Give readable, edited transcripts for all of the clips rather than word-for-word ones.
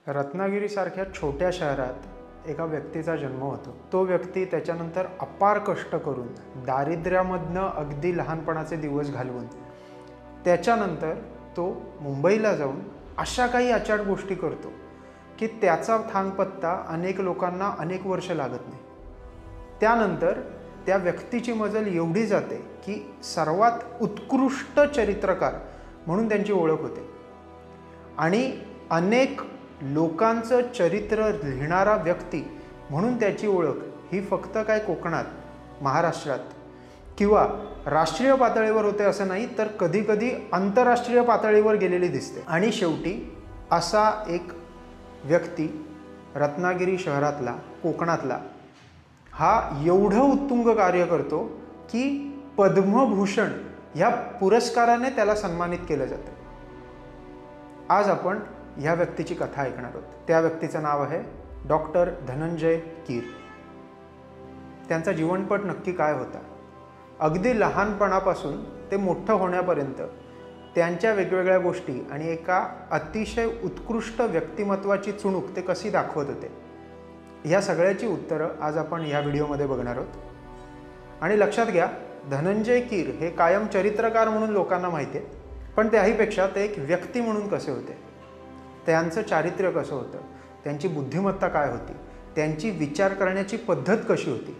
रत्नागिरीसारख्या छोट्या शहरात एका व्यक्तीचा जन्म होतो। तो व्यक्ती त्याच्यानंतर अपार कष्ट करून दारिद्र्यामधनं अगदी लहानपणाचे दिवस घालवून त्याच्यानंतर तो मुंबईला जाऊन अशा काही अचाट गोष्टी करतो की त्याचा थांगपत्ता अनेक लोकांना अनेक वर्ष लागत नाही। त्यानंतर त्या व्यक्तीची मजल एवढी जाते की सर्वात उत्कृष्ट चरित्रकार म्हणून त्यांची ओळख होते आणि अनेक लोकांचं चरित्र लिहिणारा व्यक्ती म्हणून त्याची ओळख ही फक्त काय कोकणात, महाराष्ट्रात किंवा राष्ट्रीय पातळीवर होते असं नाही, तर कधीकधी आंतरराष्ट्रीय पातळीवर गेलेली दिसते। आणि शेवटी असा एक व्यक्ती रत्नागिरी शहरातला, कोकणातला हा एवढं उत्तुंग कार्य करतो की पद्मभूषण ह्या पुरस्काराने त्याला सन्मानित केलं जातं। आज आपण ह्या व्यक्तीची कथा ऐकणार आहोत। त्या व्यक्तीचं नाव आहे डॉक्टर धनंजय कीर। त्यांचा जीवनपट नक्की काय होता, अगदी लहानपणापासून ते मोठं होण्यापर्यंत त्यांच्या वेगवेगळ्या गोष्टी आणि एका अतिशय उत्कृष्ट व्यक्तिमत्वाची चुणूक ते कशी दाखवत होते, ह्या सगळ्याची उत्तरं आज आपण ह्या व्हिडिओमध्ये बघणार आहोत। आणि लक्षात घ्या, धनंजय कीर हे कायम चरित्रकार म्हणून लोकांना माहिती आहे, पण त्याहीपेक्षा ते एक व्यक्ती म्हणून कसे होते, त्यांचं चारित्र्य कसं होतं, त्यांची बुद्धिमत्ता काय होती, त्यांची विचार करण्याची पद्धत कशी होती,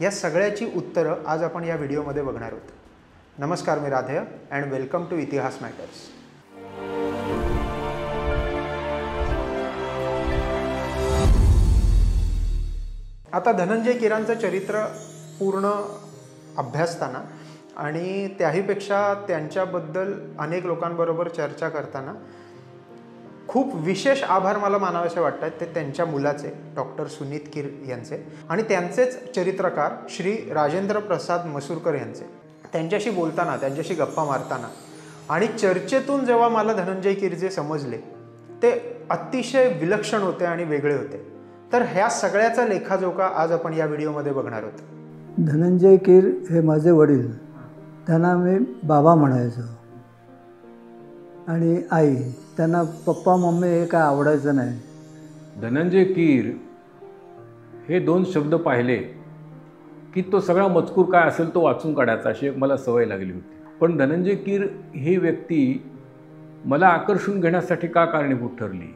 या सगळ्याची उत्तरं आज आपण या व्हिडिओमध्ये बघणार आहोत। नमस्कार, मी राधेय अँड वेलकम टू इतिहास मॅटर्स। आता धनंजय कीरांचं चरित्र पूर्ण अभ्यासताना आणि त्याहीपेक्षा त्यांच्याबद्दल अनेक लोकांबरोबर चर्चा करताना खूप विशेष आभार मला मानावेसे वाटतात ते त्यांच्या मुलाचे, डॉक्टर सुनीत कीर यांचे, आणि त्यांचेच चरित्रकार श्री राजेंद्र प्रसाद मसूरकर यांचे। त्यांच्याशी बोलताना, त्यांच्याशी गप्पा मारताना आणि चर्चेतून जेव्हा मला धनंजय कीर जे समजले ते अतिशय विलक्षण होते आणि वेगळे होते। तर ह्या सगळ्याचा लेखाजोखा आज आपण या व्हिडिओमध्ये बघणार आहोत। धनंजय कीर हे माझे वडील, त्यांना मी बाबा म्हणायचो, आणि आई त्यांना पप्पा मम्मी हे काय आवडायचं नाही। धनंजय कीर हे दोन शब्द पाहिले की तो सगळा मजकूर काय असेल तो वाचून काढायचा, अशी एक मला सवय लागली होती। पण धनंजय कीर ही व्यक्ती मला आकर्षून घेण्यासाठी का कारणीभूत ठरली,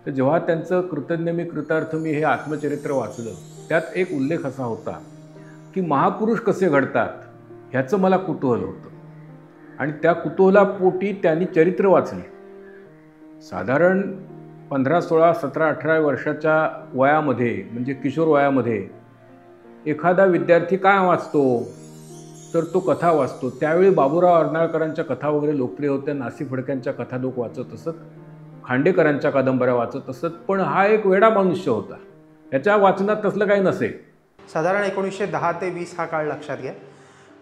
तर जेव्हा त्यांचं कृतज्ञ मी कृतार्थ मी हे आत्मचरित्र वाचलं, त्यात एक उल्लेख असा होता की महापुरुष कसे घडतात ह्याचं मला कुतूहल होतं आणि त्या कुतूहलापोटी त्यांनी चरित्र वाचली। साधारण 15, 16, 17, 18 वर्षाच्या वयामध्ये, म्हणजे किशोर वयामध्ये एखादा विद्यार्थी काय वाचतो, तर तो कथा वाचतो। त्यावेळी बाबूराव अर्नाळकरांच्या कथा वगैरे लोकप्रिय होत्या, नासी फडक्यांच्या कथा लोक वाचत असत, खांडेकरांच्या कादंबऱ्या वाचत असत, पण हा एक वेडा मनुष्य होता, ह्याच्या वाचनात तसलं काही नसे। साधारण 1910 ते 20 हा काळ लक्षात घ्या।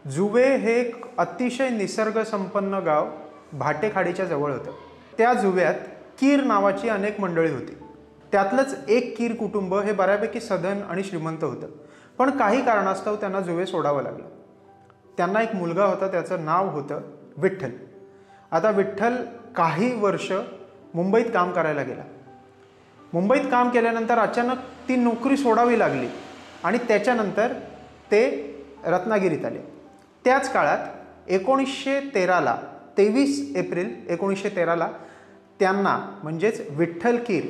जुवे हे एक अतिशय निसर्गसंपन्न गाव भाटेखाडीच्या जवळ होतं। त्या जुव्यात कीर नावाची अनेक मंडळी होती। त्यातलंच एक कीर कुटुंब हे बऱ्यापैकी सधन आणि श्रीमंत होतं, पण काही कारणास्तव त्यांना जुवे सोडावं लागलं। त्यांना एक मुलगा होता, त्याचं नाव होतं विठ्ठल। आता विठ्ठल काही वर्ष मुंबईत काम करायला गेला। मुंबईत काम केल्यानंतर अचानक ती नोकरी सोडावी लागली आणि त्याच्यानंतर ते रत्नागिरीत आले। त्याच काळात 1913ला, 23 एप्रिल 1913ला त्यांना, म्हणजेच विठ्ठल कीर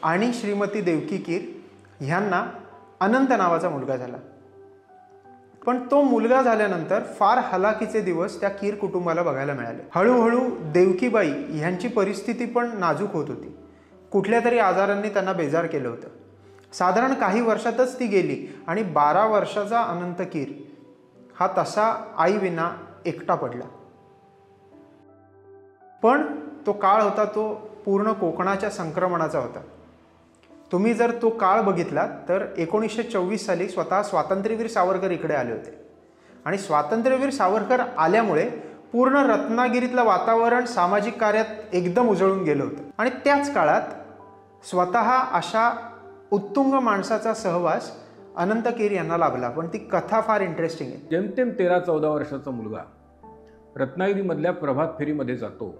आणि श्रीमती देवकी कीर ह्यांना अनंत नावाचा मुलगा झाला। पण तो मुलगा झाल्यानंतर फार हलाखीचे दिवस त्या कीर कुटुंबाला बघायला मिळाले। हळूहळू देवकीबाई ह्यांची परिस्थिती पण नाजूक होत होती। कुठल्या तरी आजारांनी त्यांना बेजार केलं होतं। साधारण काही वर्षातच ती गेली आणि 12 वर्षाचा अनंत कीर हा तसा आईविना एकटा पडला। पण तो काळ होता तो पूर्ण कोकणाच्या संक्रमणाचा होता। तुम्ही जर तो काळ बघितला तर 1924 साली स्वतः स्वातंत्र्यवीर सावरकर इकडे आले होते आणि स्वातंत्र्यवीर सावरकर आल्यामुळे पूर्ण रत्नागिरीतलं वातावरण सामाजिक कार्यात एकदम उजळून गेलं होतं। आणि त्याच काळात स्वतः अशा उत्तुंग माणसाचा सहवास अनंत कीर यांना लाभला। पण ती कथा फार इंटरेस्टिंग आहे। जेमतेम 13-14 वर्षाचा मुलगा रत्नागिरीमधल्या प्रभात फेरीमध्ये जातो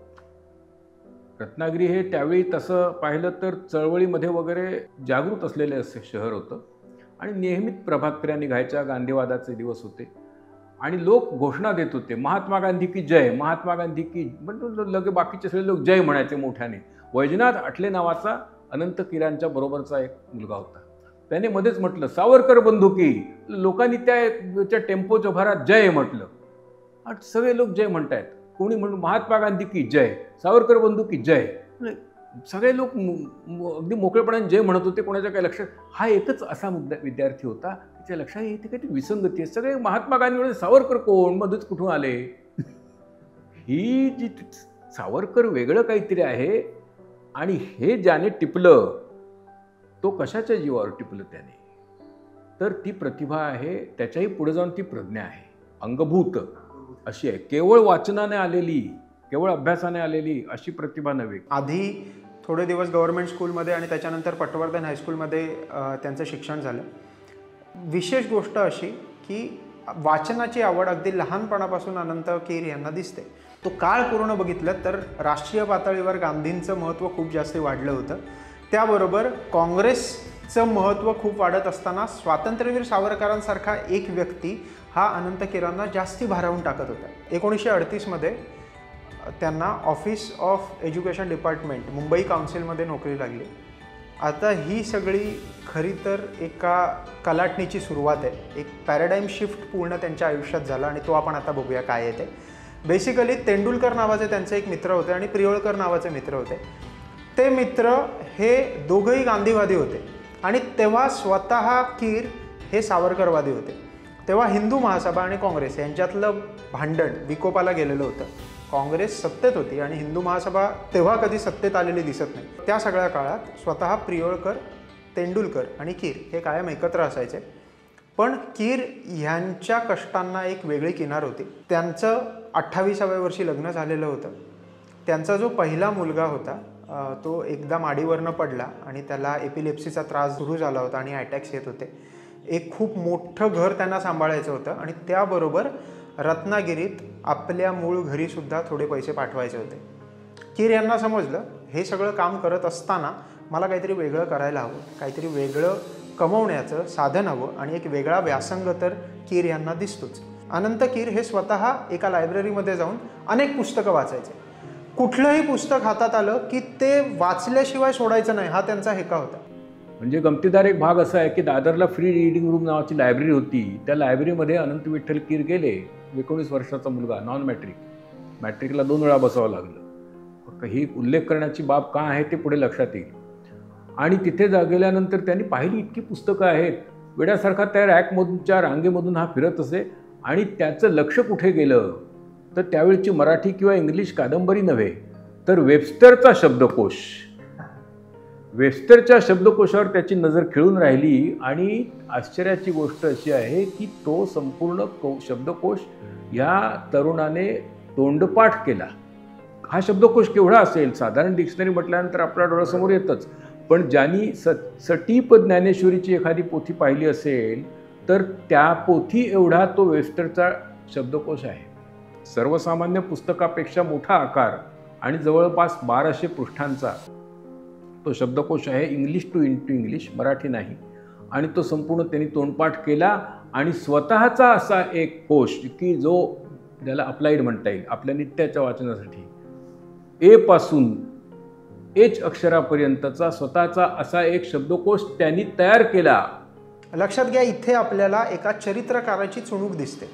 रत्नागिरी हे त्यावेळी तसं पाहिलं तर चळवळीमध्ये वगैरे जागृत असलेले असे शहर होतं आणि नेहमीच प्रभात फेऱ्या निघायच्या, गांधीवादाचे दिवस होते आणि लोक घोषणा देत होते, महात्मा गांधी की जय, महात्मा गांधी की, म्हणजे लगे बाकीचे सगळे लोक जय म्हणायचे मोठ्याने. वैजनाथ आठले नावाचा अनंत किरांच्या बरोबरचा एक मुलगा होता, त्याने मध्येच म्हटलं सावरकर बंधू की. लोकांनी त्या टेम्पोच्या भरात जय म्हटलं आणि सगळे लोक जय म्हणतायत. कोणी म्हणून महात्मा गांधी की जय, सावरकर बंधू की जय, सगळे लोक अगदी मोकळेपणाने जय म्हणत होते. कोणाच्या काही लक्षात, हा एकच असा विद्यार्थी होता त्याच्या लक्षात येते काही विसंगती आहे. सगळे महात्मा गांधी म्हणजे सावरकर कोण, मध्येच कुठून आले. ही जी सावरकर वेगळं काहीतरी आहे आणि हे ज्याने टिपलं तो कशाच्या जीवावर टिपलं त्याने, तर ती प्रतिभा आहे, त्याच्याही पुढे जाऊन ती प्रज्ञा आहे, अंगभूत अशी आहे. केवळ वाचनाने आलेली, केवळ अभ्यासाने आलेली अशी प्रतिभा नव्हे. आधी थोडे दिवस गव्हर्नमेंट स्कूलमध्ये आणि त्याच्यानंतर पटवर्धन हायस्कूलमध्ये त्यांचं शिक्षण झालं. विशेष गोष्ट अशी की वाचनाची आवड अगदी लहानपणापासून अनंत कीर यांना दिसते. तो काळ पूर्ण बघितलं तर राष्ट्रीय पातळीवर गांधींचं महत्त्व खूप जास्त वाढलं होतं. त्याबरोबर काँग्रेसचं महत्त्व खूप वाढत असताना स्वातंत्र्यवीर सावरकरांसारखा एक व्यक्ती हा अनंत कीरांना जास्ती भारावून टाकत होता. 1938मध्ये त्यांना office of education department Mumbai काउन्सिलमध्ये नोकरी लागली. आता ही सगळी खरी तर एका कलाटणीची सुरुवात आहे. एक पॅराडाईम शिफ्ट पूर्ण त्यांच्या आयुष्यात झाला आणि तो आपण आता बघूया काय आहे ते. बेसिकली तेंडुलकर नावाचे त्यांचे एक मित्र होते आणि प्रियोळकर नावाचे मित्र होते. ते मित्र हे दोघंही गांधीवादी होते आणि तेव्हा स्वतः कीर हे सावरकरवादी होते. तेव्हा हिंदू महासभा आणि काँग्रेस यांच्यातलं भांडण विकोपाला गेलेलं होतं. काँग्रेस सत्तेत होती आणि हिंदू महासभा तेव्हा कधी सत्तेत आलेली दिसत नाही. त्या सगळ्या काळात स्वतः प्रियोळकर, तेंडुलकर आणि कीर हे कायम एकत्र असायचे. पण कीर ह्यांच्या कष्टांना एक वेगळी किनार होती. त्यांचं 28व्या वर्षी लग्न झालेलं होतं. त्यांचा जो पहिला मुलगा होता तो एकदा माडीवरनं पडला आणि त्याला एपिलेप्सीचा त्रास सुरू झाला होता आणि अटॅक्स येत होते. एक खूप मोठं घर त्यांना सांभाळायचं होतं आणि त्याबरोबर रत्नागिरीत आपल्या मूळ घरीसुद्धा थोडे पैसे पाठवायचे होते. कीर यांना समजलं हे सगळं काम करत असताना मला काहीतरी वेगळं करायला हवं, काहीतरी वेगळं कमवण्याचं साधन हवं आणि एक वेगळा व्यासंग तर कीर यांना दिसतोच. अनंत कीर हे स्वतः एका लायब्ररीमध्ये जाऊन अनेक पुस्तकं वाचायचे. कुठलंही पुस्तक हातात आलं की ते वाचल्याशिवाय सोडायचं नाही, हा त्यांचा हेका होता. म्हणजे गमतीदार एक भाग असा आहे की दादरला फ्री रीडिंग रूम नावाची लायब्ररी होती. त्या लायब्ररीमध्ये अनंत विठ्ठल कीर गेले. 19 वर्षाचा मुलगा, नॉन मॅट्रिक, मॅट्रिकला 2 वेळा बसावं लागलं. फक्त ही उल्लेख करण्याची बाब का आहे ते पुढे लक्षात येईल. आणि तिथे गेल्यानंतर त्यांनी पाहिली इतकी पुस्तकं आहेत, वेड्यासारखा त्या रॅकमधूनच्या रांगेमधून हा फिरत असे आणि त्याचं लक्ष कुठे गेलं तर त्यावेळची मराठी किंवा इंग्लिश कादंबरी नव्हे तर वेबस्टरचा शब्दकोश. वेबस्टरच्या शब्दकोशावर त्याची नजर खिळून राहिली आणि आश्चर्याची गोष्ट अशी आहे की तो संपूर्ण शब्दकोश या तरुणाने तोंडपाठ केला. हा शब्दकोश केवढा असेल, साधारण डिक्शनरी म्हटल्यानंतर आपल्या डोळ्यासमोर येतच, पण ज्यांनी सटीप ज्ञानेश्वरीची एखादी पोथी पाहिली असेल तर त्या पोथी एवढा तो वेबस्टरचा शब्दकोश आहे. सर्वसामान्य पुस्तकापेक्षा मोठा आकार आणि जवळपास 1200 पृष्ठांचा तो शब्दकोश आहे. इंग्लिश टू इंग्लिश, मराठी नाही. आणि तो संपूर्ण त्यांनी तोंडपाठ केला आणि स्वतःचा असा एक कोश की जो ज्याला अप्लाइड म्हणता येईल आपल्या नित्याच्या वाचनासाठी, ए पासून एच अक्षरापर्यंतचा स्वतःचा असा एक शब्दकोश त्यांनी तयार केला. लक्षात घ्या, इथे आपल्याला एका चरित्रकाराची चुणूक दिसते.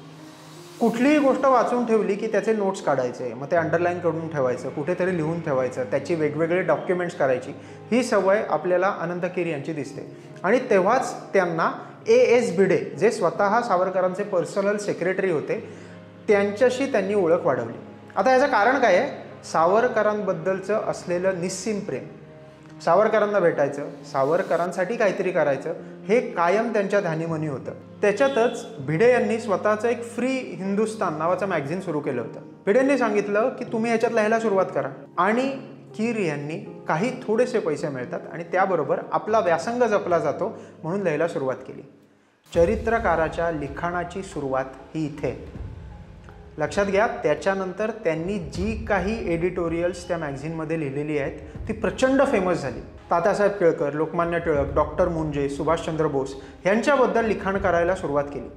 कुठलीही गोष्ट वाचून ठेवली की त्याचे नोट्स काढायचे, मग ते अंडरलाईन करून ठेवायचं, कुठेतरी लिहून ठेवायचं, त्याची वेगवेगळे डॉक्युमेंट्स करायची, ही सवय आपल्याला अनंत कीर यांची दिसते. आणि तेव्हाच त्यांना A.S. भिडे, जे स्वतः सावरकरांचे पर्सनल सेक्रेटरी होते, त्यांच्याशी त्यांनी ओळख वाढवली. आता याचं कारण काय आहे? सावरकरांबद्दलचं असलेलं निस्सीम प्रेम. सावरकरांना भेटायचं, सावरकरांसाठी काहीतरी करायचं, हे कायम त्यांच्या ध्यानीमनी होतं. त्याच्यातच भिडे यांनी स्वतःचं एक फ्री हिंदुस्तान नावाचं मॅगझिन सुरू केलं होतं. भिडेंनी सांगितलं की तुम्ही ह्याच्यात लिहायला सुरुवात करा. आणि कीर यांनी काही थोडेसे पैसे मिळतात आणि त्याबरोबर आपला व्यासंग जपला जातो म्हणून लिहायला सुरुवात केली. चरित्रकाराच्या लिखाणाची सुरुवात ही इथे. लक्षात घ्या, त्याच्यानंतर त्यांनी जी काही एडिटोरियल्स त्या मॅगझिनमध्ये लिहिलेली आहेत ती प्रचंड फेमस झाली. तात्यासाहेब केळकर, लोकमान्य टिळक, डॉक्टर मुंजे, सुभाषचंद्र बोस यांच्याबद्दल लिखाण करायला सुरुवात केली.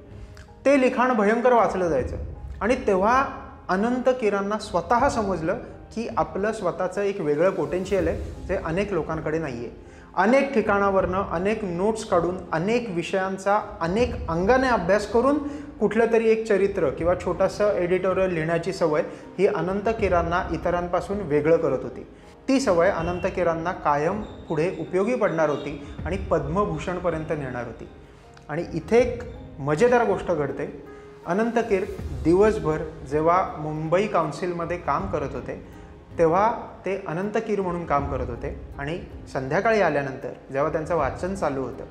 ते लिखाण भयंकर वाचलं जायचं आणि तेव्हा अनंत कीरांना स्वतः समजलं की आपलं स्वतःचं एक वेगळं पोटेन्शियल आहे जे अनेक लोकांकडे नाही आहे. अनेक ठिकाणावरनं अनेक नोट्स काढून अनेक विषयांचा अनेक अंगाने अभ्यास करून कुठलं तरी एक चरित्र किंवा छोटंसं एडिटोरियल लिहिण्याची सवय ही अनंत कीरांना इतरांपासून वेगळं करत होती. ती सवय अनंत कीरांना कायम पुढे उपयोगी पडणार होती आणि पद्मभूषणपर्यंत नेणार होती. आणि इथे एक मजेदार गोष्ट घडते. अनंत कीर दिवसभर जेव्हा मुंबई काउन्सिलमध्ये काम करत होते तेव्हा ते अनंत कीर म्हणून काम करत होते आणि संध्याकाळी आल्यानंतर जेव्हा त्यांचं वाचन चालू होतं,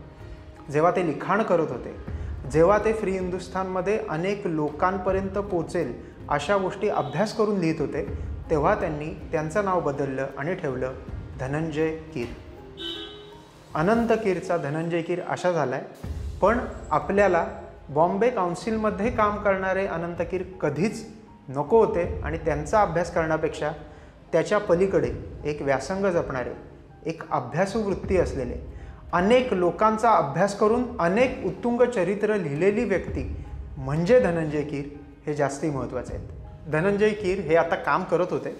जेव्हा ते लिखाण करत होते, जेव्हा ते फ्री हिंदुस्थानमध्ये अनेक लोकांपर्यंत पोचेल अशा गोष्टी अभ्यास करून लिहित होते, तेव्हा त्यांनी त्यांचं नाव बदललं आणि ठेवलं धनंजय कीर. अनंत कीरचा धनंजय कीर असा झाला आहे. पण आपल्याला बॉम्बे काउन्सिलमध्ये काम करणारे अनंत कीर कधीच नको होते आणि त्यांचा अभ्यास करण्यापेक्षा त्याच्या पलीकडे एक व्यासंग जपणारे, एक अभ्यासू वृत्ती असलेले, अनेक लोकांचा अभ्यास करून अनेक उत्तुंग चरित्र लिहिलेली व्यक्ती म्हणजे धनंजय कीर हे जास्ती महत्त्वाचे आहेत. धनंजय कीर हे आता काम करत होते.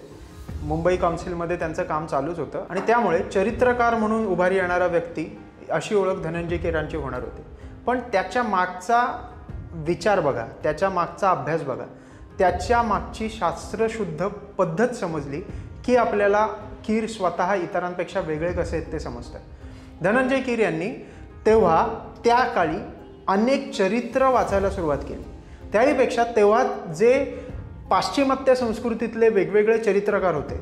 मुंबई काउन्सिलमध्ये त्यांचं काम चालूच होतं आणि त्यामुळे चरित्रकार म्हणून उभारी येणारा व्यक्ती अशी ओळख धनंजय कीरांची होणार होती. पण त्याच्या मागचा विचार बघा, त्याच्या मागचा अभ्यास बघा, त्याच्या मागची शास्त्रशुद्ध पद्धत समजली की आपल्याला कीर स्वतः इतरांपेक्षा वेगळे कसे आहेत ते समजतं. धनंजय कीर यांनी तेव्हा त्या काळी अनेक चरित्र वाचायला सुरुवात केली. त्याहीपेक्षा तेव्हा जे पाश्चिमात्य संस्कृतीतले वेगवेगळे चरित्रकार होते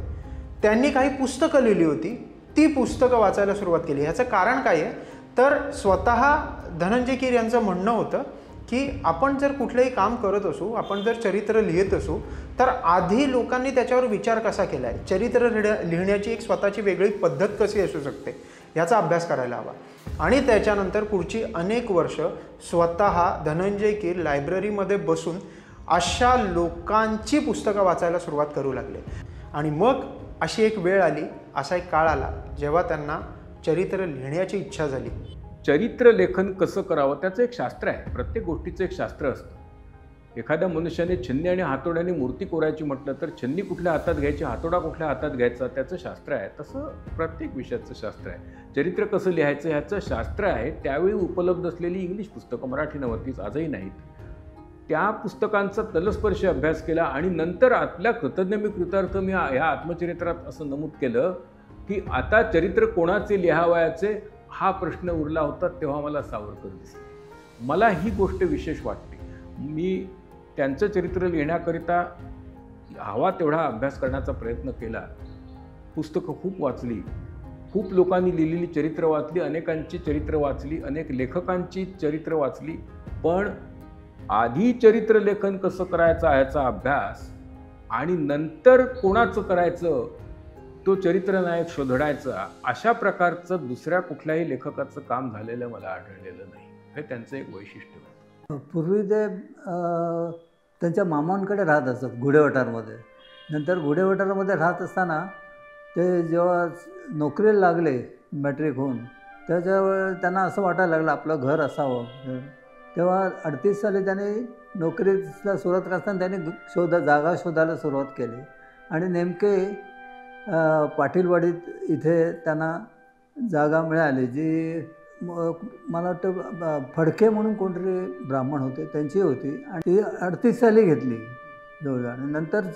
त्यांनी काही पुस्तकं लिहिली होती, ती पुस्तकं वाचायला सुरुवात केली. ह्याचं कारण काय आहे तर स्वतः धनंजय कीर यांचं म्हणणं होतं की आपण जर कुठलंही काम करत असू, आपण जर चरित्र लिहित असू तर आधी लोकांनी त्याच्यावर विचार कसा केला आहे, चरित्र लिहिण्याची एक स्वतःची वेगळी पद्धत कशी असू शकते याचा अभ्यास करायला हवा. आणि त्याच्यानंतर पुढची अनेक वर्ष स्वतः धनंजय कीर लायब्ररीमध्ये बसून अशा लोकांची पुस्तकं वाचायला सुरुवात करू लागले. आणि मग अशी एक वेळ आली, असा एक काळ आला जेव्हा त्यांना चरित्र लिहिण्याची इच्छा झाली. चरित्र लेखन कसं करावं त्याचं एक शास्त्र आहे. प्रत्येक गोष्टीचं एक शास्त्र असतं. एखाद्या मनुष्याने छन्नी आणि हातोड्याने मूर्ती कोरायची म्हटलं तर छन्नी कुठल्या हातात घ्यायची, हातोडा कुठल्या हातात घ्यायचा त्याचं शास्त्र आहे. तसं प्रत्येक विषयाचं शास्त्र आहे. चरित्र कसं लिहायचं ह्याचं शास्त्र आहे. त्यावेळी उपलब्ध असलेली इंग्लिश पुस्तकं मराठी नव्हतीच, आजही नाहीत. त्या पुस्तकांचा तलस्पर्शी अभ्यास केला आणि नंतर आपल्या कृतज्ञ मी कृतार्थ मी ह्या आत्मचरित्रात असं नमूद केलं की आता चरित्र कोणाचे लिहावयाचे हा प्रश्न उरला होता. तेव्हा मला सावरकर दिसले. मला ही गोष्ट विशेष वाटते. मी त्यांचं चरित्र लिहिण्याकरिता हवा तेवढा अभ्यास करण्याचा प्रयत्न केला. पुस्तकं खूप वाचली, खूप लोकांनी लिहिलेली चरित्र वाचली, अनेकांची चरित्र वाचली, अनेक लेखकांची चरित्र वाचली. पण आधी चरित्र लेखन कसं करायचं ह्याचा अभ्यास आणि नंतर कोणाचं करायचं, तो चरित्रनायक शोधायचा, अशा प्रकारचं दुसऱ्या कुठल्याही लेखकाचं काम झालेलं मला आढळलेलं नाही. हे त्यांचं एक वैशिष्ट्य होतं. पूर्वी ते त्यांच्या मामांकडे राहत असत घुडेवटारमध्ये. नंतर घुडेवटारमध्ये राहत असताना ते जेव्हा नोकरीला लागले मॅट्रिक होऊन, त्याच्यावेळी त्यांना असं वाटायला लागलं आपलं घर असावं. तेव्हा 38 साली त्यांनी नोकरीला सुरुवात करताना त्यांनी जागा शोधायला सुरुवात केली आणि नेमके पाटीलवाडीत इथे त्यांना जागा मिळाली, जी मला वाटतं फडके म्हणून कोणतरी ब्राह्मण होते त्यांची होती आणि ती 38 साली घेतली जवळजवळ. आणि नंतर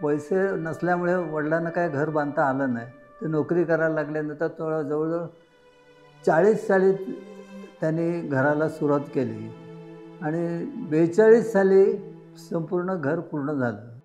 पैसे नसल्यामुळे वडिलांना काय घर बांधता आलं नाही, ते नोकरी करायला लागल्यानंतर जवळजवळ 40 साली त्यांनी घराला सुरुवात केली आणि 42 साली संपूर्ण घर पूर्ण झालं.